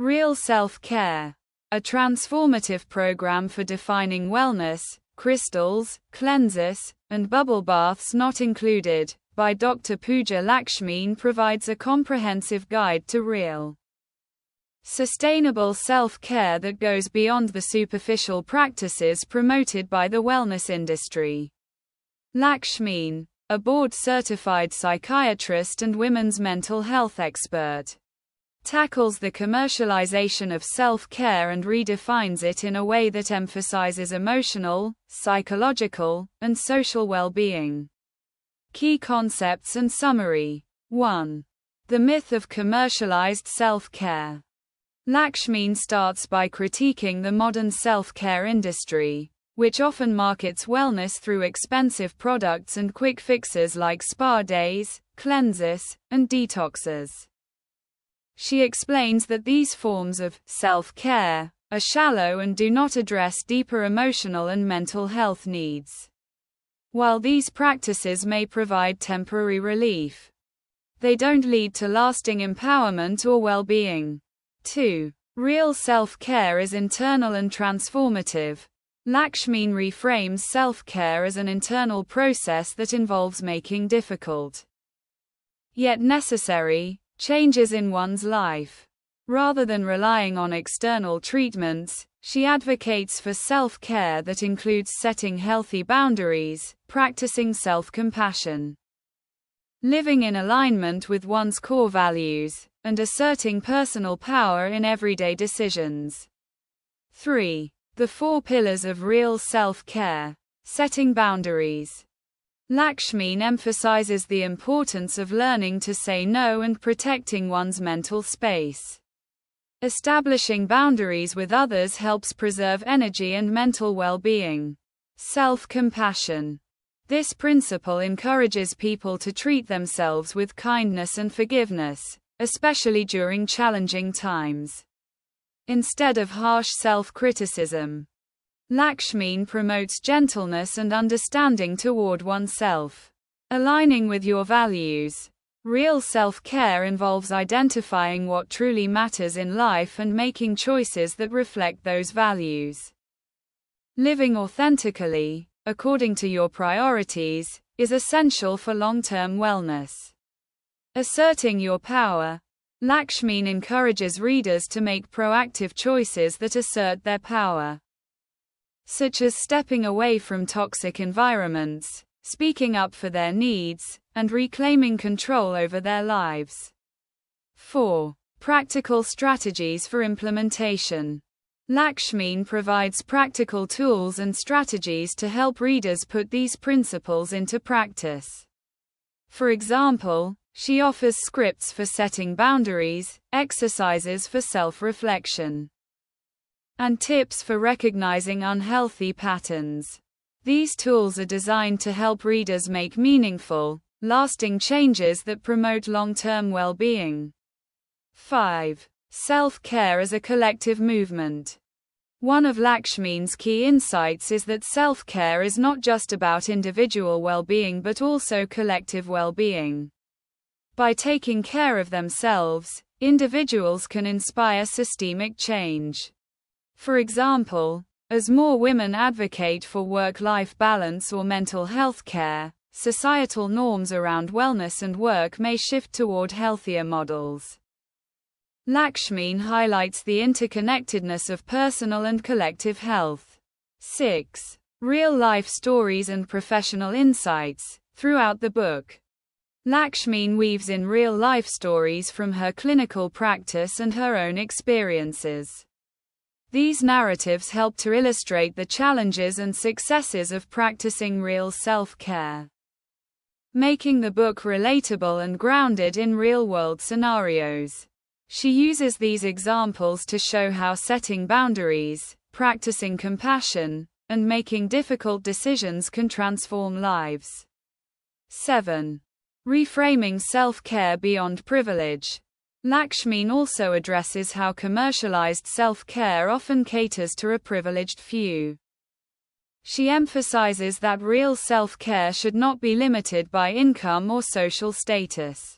Real self-care. A transformative program for defining wellness, crystals, cleanses, and bubble baths not included, by Dr. Pooja Lakshmin provides a comprehensive guide to real, sustainable self-care that goes beyond the superficial practices promoted by the wellness industry. Lakshmin, a board-certified psychiatrist and women's mental health expert, tackles the commercialization of self-care and redefines it in a way that emphasizes emotional, psychological, and social well-being. Key concepts and summary. 1. The myth of commercialized self-care. Lakshmin starts by critiquing the modern self-care industry, which often markets wellness through expensive products and quick fixes like spa days, cleanses, and detoxes. She explains that these forms of self-care are shallow and do not address deeper emotional and mental health needs. While these practices may provide temporary relief, they don't lead to lasting empowerment or well-being. 2. Real self-care is internal and transformative. Lakshmin reframes self-care as an internal process that involves making difficult, yet necessary, changes in one's life. Rather than relying on external treatments, she advocates for self-care that includes setting healthy boundaries, practicing self-compassion, living in alignment with one's core values, and asserting personal power in everyday decisions. 3. The 4 pillars of real self-care. Setting boundaries. Lakshmin emphasizes the importance of learning to say no and protecting one's mental space. Establishing boundaries with others helps preserve energy and mental well-being. Self-compassion. This principle encourages people to treat themselves with kindness and forgiveness, especially during challenging times, instead of harsh self-criticism. Lakshmin promotes gentleness and understanding toward oneself. Aligning with your values. Real self-care involves identifying what truly matters in life and making choices that reflect those values. Living authentically, according to your priorities, is essential for long-term wellness. Asserting your power. Lakshmin encourages readers to make proactive choices that assert their power, such as stepping away from toxic environments, speaking up for their needs, and reclaiming control over their lives. 4. Practical strategies for implementation. Lakshmin provides practical tools and strategies to help readers put these principles into practice. For example, she offers scripts for setting boundaries, exercises for self-reflection, and tips for recognizing unhealthy patterns. These tools are designed to help readers make meaningful, lasting changes that promote long-term well-being. 5. Self-care as a collective movement. One of Lakshmin's key insights is that self-care is not just about individual well-being but also collective well-being. By taking care of themselves, individuals can inspire systemic change. For example, as more women advocate for work-life balance or mental health care, societal norms around wellness and work may shift toward healthier models. Lakshmin highlights the interconnectedness of personal and collective health. 6. Real-life stories and professional insights. Throughout the book, Lakshmin weaves in real-life stories from her clinical practice and her own experiences. These narratives help to illustrate the challenges and successes of practicing real self-care, making the book relatable and grounded in real-world scenarios. She uses these examples to show how setting boundaries, practicing compassion, and making difficult decisions can transform lives. 7. Reframing self-care beyond privilege. Lakshmin also addresses how commercialized self-care often caters to a privileged few. She emphasizes that real self-care should not be limited by income or social status.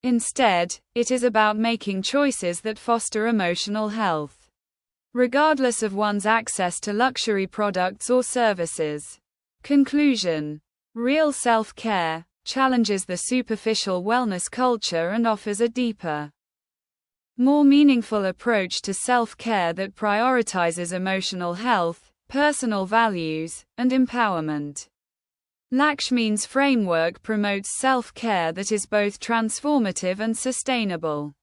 Instead, it is about making choices that foster emotional health, regardless of one's access to luxury products or services. Conclusion. Real self-care challenges the superficial wellness culture and offers a deeper, more meaningful approach to self-care that prioritizes emotional health, personal values, and empowerment. Lakshmin's framework promotes self-care that is both transformative and sustainable,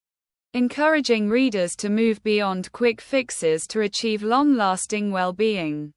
encouraging readers to move beyond quick fixes to achieve long-lasting well-being.